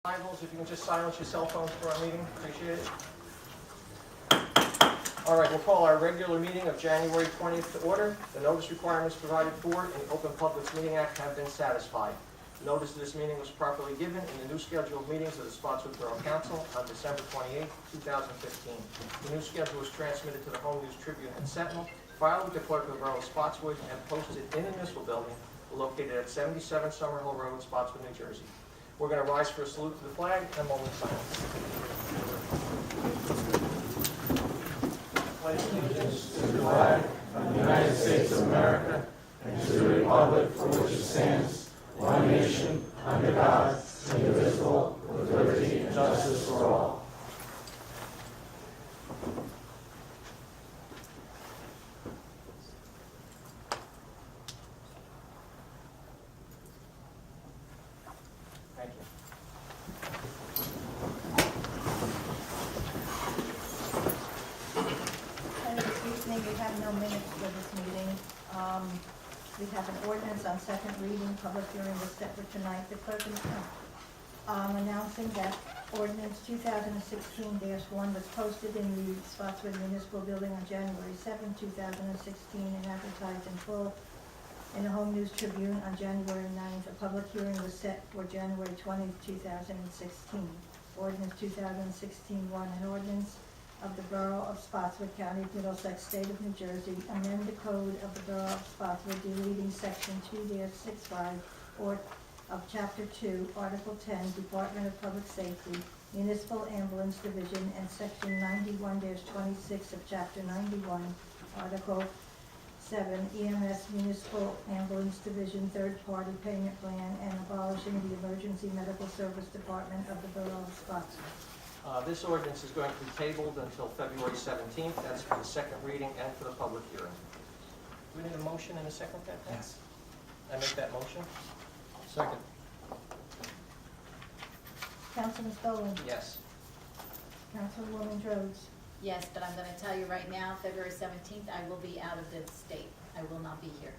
Rivals, if you can just silence your cell phones for our meeting, appreciate it. All right, we'll call our regular meeting of January 20th to order. The notice requirements provided for in the Open Public Meeting Act have been satisfied. Notice of this meeting was properly given in the new schedule of meetings of the Spotswood Borough Council on December 28, 2015. The new schedule was transmitted to the Home News Tribune and Sentinel, filed with the clerk of the Borough of Spotswood, and posted in the municipal building located at 77 Summerhill Road, Spotswood, New Jersey. We're going to rise for a salute to the flag and a moment of silence. Pledge allegiance to the flag of the United States of America and to the republic for which it stands, one nation, under God, indivisible, with liberty and justice for all. Thank you. This evening, we have no minutes for this meeting. We have an ordinance on second reading, public hearing was set for tonight. The clerk is announcing that ordinance 2016-1 was posted in the Spotswood Municipal Building on January 7, 2016, and advertised in full in the Home News Tribune on January 9th. A public hearing was set for January 20, 2016. Ordinance 2016-1, an ordinance of the Borough of Spotswood, County of Middlesex, State of New Jersey, amend the code of the Borough of Spotswood, deleting section 2-65 or of chapter 2, article 10, Department of Public Safety, Municipal Ambulance Division, and section 91-26 of chapter 91, article 7, EMS Municipal Ambulance Division, third-party payment plan, and abolishing the Emergency Medical Service Department of the Borough of Spotswood. This ordinance is going to be tabled until February 17th. That's for the second reading and for the public hearing. Do we need a motion and a second? Yes. I make that motion? Second. Councilman Stolen? Yes. Councilwoman Rhodes? Yes, but I'm going to tell you right now, February 17th, I will be out of the state. I will not be here.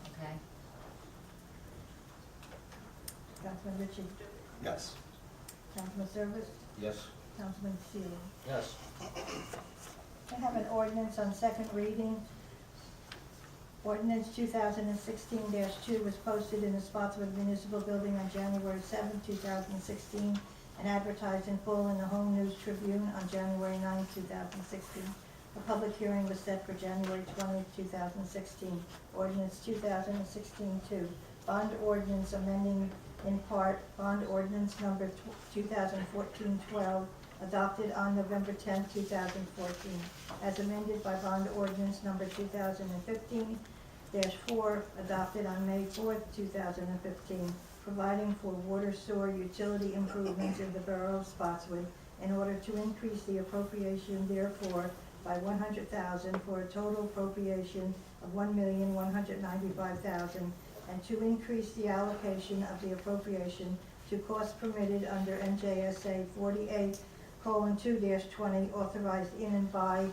Okay? Councilman Ritchie? Yes. Councilman Service? Yes. Councilman Seeley? Yes. I have an ordinance on second reading. Ordinance 2016-2 was posted in the Spotswood Municipal Building on January 7, 2016, and advertised in full in the Home News Tribune on January 9, 2016. A public hearing was set for January 20, 2016. Ordinance 2016-2, bond ordinance amending in part bond ordinance number 2014-12, adopted on November 10, 2014, as amended by bond ordinance number 2015-4, adopted on May 4, 2015, providing for water, sewer, utility improvements in the Borough of Spotswood in order to increase the appropriation therefore by $100,000 for a total appropriation of $1,195,000, and to increase the allocation of the appropriation to costs permitted under NJSA 48:2-20, authorized in and by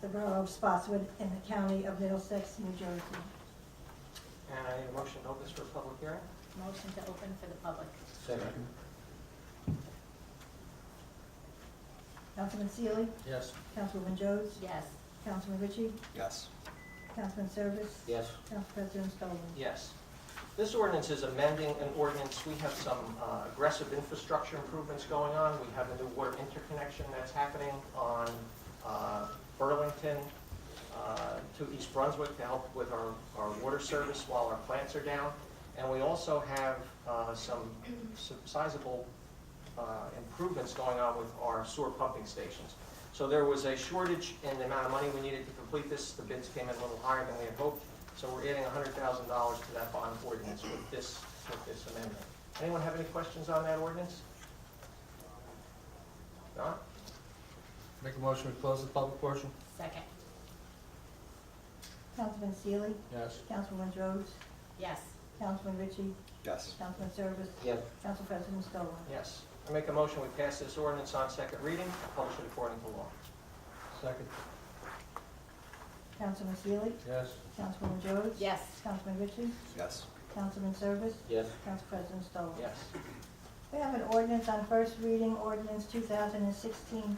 the Borough of Spotswood in the County of Middlesex, New Jersey. And I need a motion to open this for a public hearing? Motion to open for the public. Second. Councilman Seeley? Yes. Councilwoman Rhodes? Yes. Councilman Ritchie? Yes. Councilman Service? Yes. Council President Stolen? Yes. This ordinance is amending an ordinance. We have some aggressive infrastructure improvements going on. We have a new water interconnection that's happening on Burlington to East Brunswick to help with our water service while our plants are down. And we also have some sizable improvements going on with our sewer pumping stations. So there was a shortage in the amount of money we needed to complete this. The bids came in a little higher than we had hoped. So we're adding $100,000 to that bond ordinance with this amendment. Anyone have any questions on that ordinance? Don? Make a motion to close the public portion? Second. Councilman Seeley? Yes. Councilwoman Rhodes? Yes. Councilman Ritchie? Yes. Councilman Service? Yes. Council President Stolen? Yes. I make a motion we pass this ordinance on second reading and publish it according to law. Second. Councilman Seeley? Yes. Councilwoman Rhodes? Yes. Councilman Ritchie? Yes. Councilman Service? Yes. Council President Stoll? Yes. We have an ordinance on first reading, ordinance 2016-3,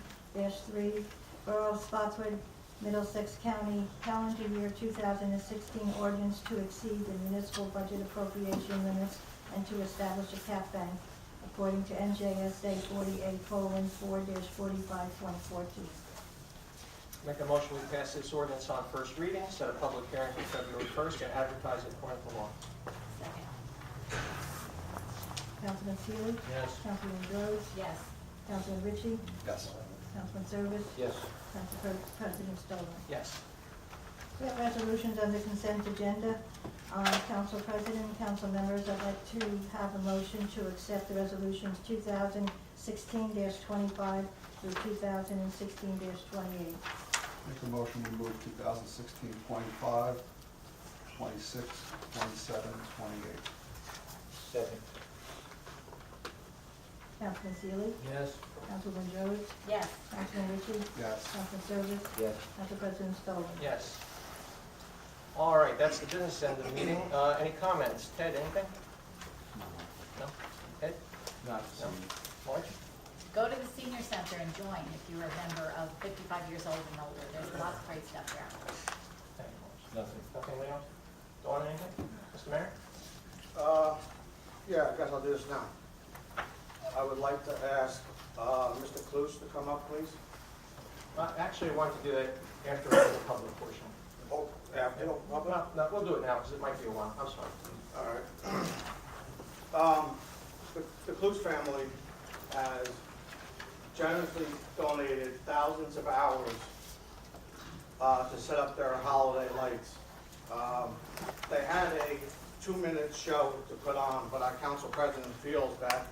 Borough of Spotswood, Middlesex County, calendar year 2016 ordinance to exceed the municipal budget appropriation limits and to establish a cap bank according to NJSA 48:4-45.14. Make a motion we pass this ordinance on first reading, set a public hearing for February 1st, and advertise it according to law. Second. Councilman Seeley? Yes. Councilman Rhodes? Yes. Councilman Ritchie? Yes. Councilman Service? Yes. Council President Stoll? Yes. We have resolutions on the consent agenda. Council President, council members, I'd like to have a motion to accept the resolutions 2016-25 through 2016-28. Make a motion to move 2016, 25, 26, 27, 28. Second. Councilman Seeley? Yes. Councilman Rhodes? Yes. Councilman Ritchie? Yes. Councilman Service? Yes. Council President Stoll? Yes. All right, that's the business end of the meeting. Any comments? Ted, anything? No? Ed? Not No? Marge? Go to the senior center and join if you're a member of 55 years old and older. There's lots of great stuff there. Thank you, Marge. Nothing. Nothing, Leo? Dawn, anything? Mr. Mayor? Yeah, I guess I'll do this now. I would like to ask Mr. Cluse to come up, please. Actually, I wanted to do that after the public portion. Oh, after, No, we'll do it now, because it might be a while. I'm sorry. all right. The Cluse family has generously donated thousands of hours to set up their holiday lights. They had a 2-minute show to put on, but our council president feels that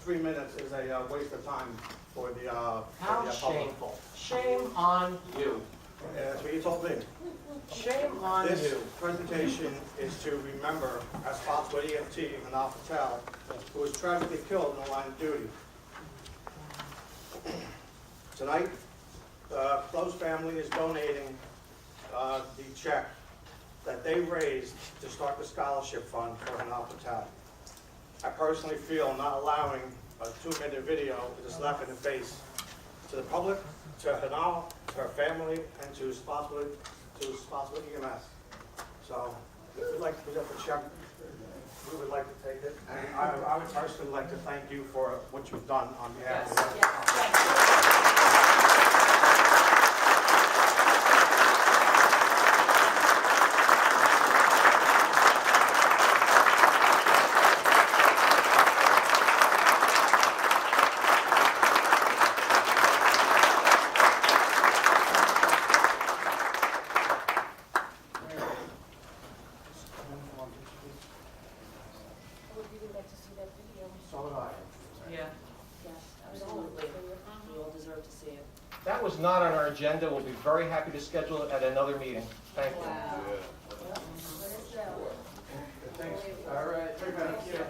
3 minutes is a waste of time for the How public. shameful. Shame on you. Yeah, that's what you told me. Shame on This you. presentation is to remember our Spotswood EMT, Manal Patel, who was tragically killed in the line of duty. Tonight, the Close family is donating the check that they raised to start the scholarship fund for Manal Patel. I personally feel not allowing a 2-minute video is a slap in the face to the public, to Hanal, to her family, and to Spotswood EMS. So, if we'd like to present the check, we would like to take it. And I would personally like to thank you for what you've done on behalf of them. Yes. Thank you. So would I. Yeah. Yes, absolutely. We all deserve to see it. That was not on our agenda. We'll be very happy to schedule it at another meeting. Thank you. Thanks. All right. 3 minutes. Yeah.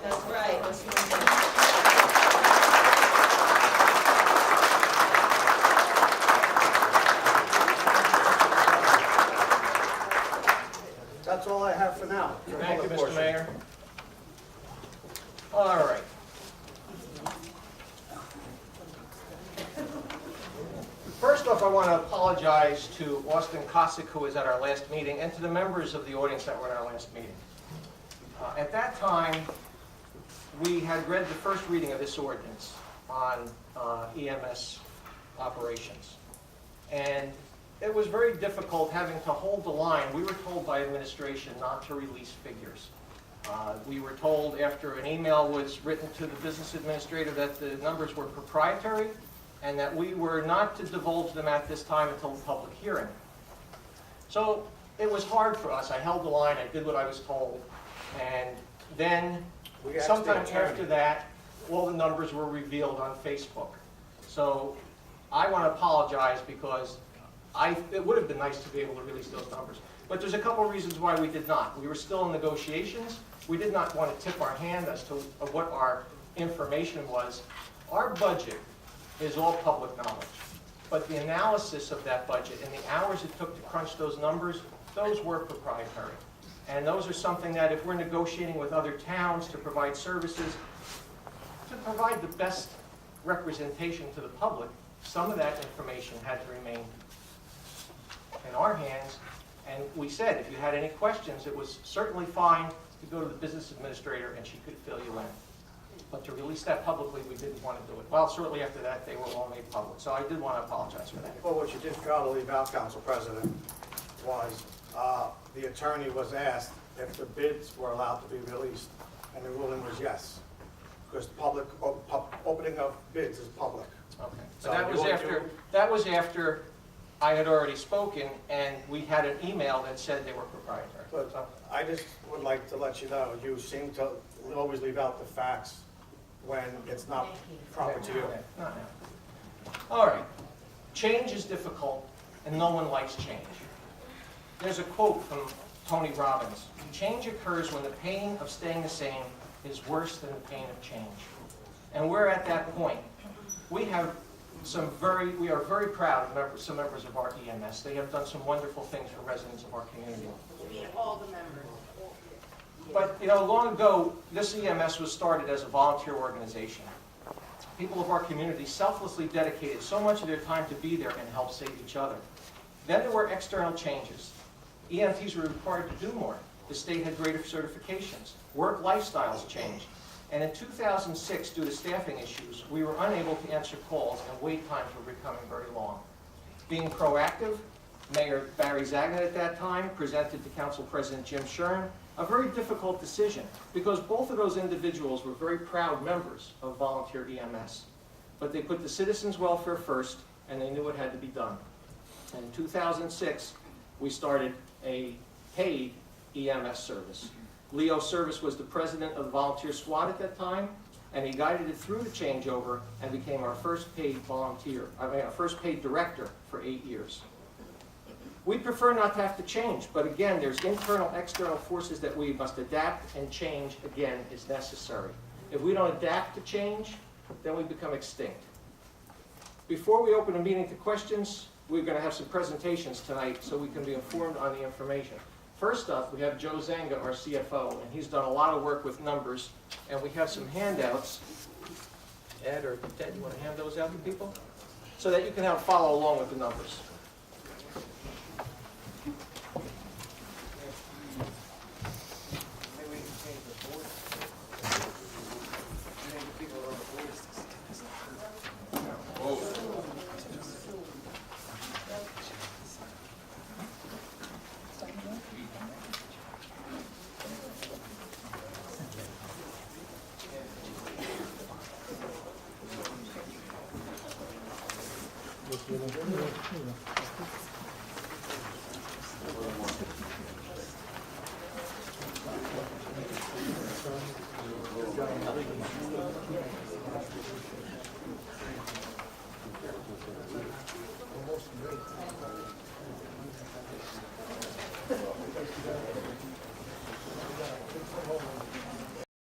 That's right. That's all I have for now. Thank you, Mr. Mayor. All right. First off, I want to apologize to Austin Cossack, who was at our last meeting, and to the members of the audience that were at our last meeting. At that time, we had read the first reading of this ordinance on EMS operations. And it was very difficult having to hold the line. We were told by administration not to release figures. We were told after an email was written to the business administrator that the numbers were proprietary and that we were not to divulge them at this time until the public hearing. So it was hard for us. I held the line, I did what I was told, and then We asked sometime the attorney. after that, all the numbers were revealed on Facebook. So I want to apologize because it would have been nice to be able to release those numbers. But there's a couple of reasons why we did not. We were still in negotiations. We did not want to tip our hand as to what our information was. Our budget is all public knowledge. But the analysis of that budget and the hours it took to crunch those numbers, those were proprietary. And those are something that if we're negotiating with other towns to provide services, to provide the best representation to the public, some of that information had to remain in our hands. And we said, if you had any questions, it was certainly fine to go to the business administrator and she could fill you in. But to release that publicly, we didn't want to do it. Well, shortly after that, they were all made public. So I did want to apologize for that. Well, what you did fail to leave out, Council President, was the attorney was asked if the bids were allowed to be released, and the ruling was yes, because opening of bids is public. Okay. So But that was after I had already spoken, and we had an email that said they were proprietary. But So- I just would like to let you know, you seem to always leave out the facts when it's not proper to you. Not now. All right. Change is difficult, and no one likes change. There's a quote from Tony Robbins. Change occurs when the pain of staying the same is worse than the pain of change. And we're at that point. We are very proud of some members of our EMS. They have done some wonderful things for residents of our community. All the members. But, you know, long ago, this EMS was started as a volunteer organization. People of our community selflessly dedicated so much of their time to be there and help save each other. Then there were external changes. EMTs were required to do more. The state had greater certifications. Work lifestyles changed. And in 2006, due to staffing issues, we were unable to answer calls and wait times were becoming very long. Being proactive, Mayor Barry Zagnut at that time presented to Council President Jim Shern a very difficult decision because both of those individuals were very proud members of volunteer EMS. But they put the citizens' welfare first and they knew it had to be done. And in 2006, we started a paid EMS service. Leo Service was the president of the volunteer squad at that time, and he guided it through the changeover and became our first paid our first paid director for 8 years. We prefer not to have to change, but again, there's internal, external forces that we must adapt, and change, again, is necessary. If we don't adapt to change, then we become extinct. Before we open the meeting to questions, we're going to have some presentations tonight so we can be informed on the information. First up, we have Joe Zanga, our CFO, and he's done a lot of work with numbers, and we have some handouts. Ed or Ted, you want to hand those out to people? So that you can follow along with the numbers.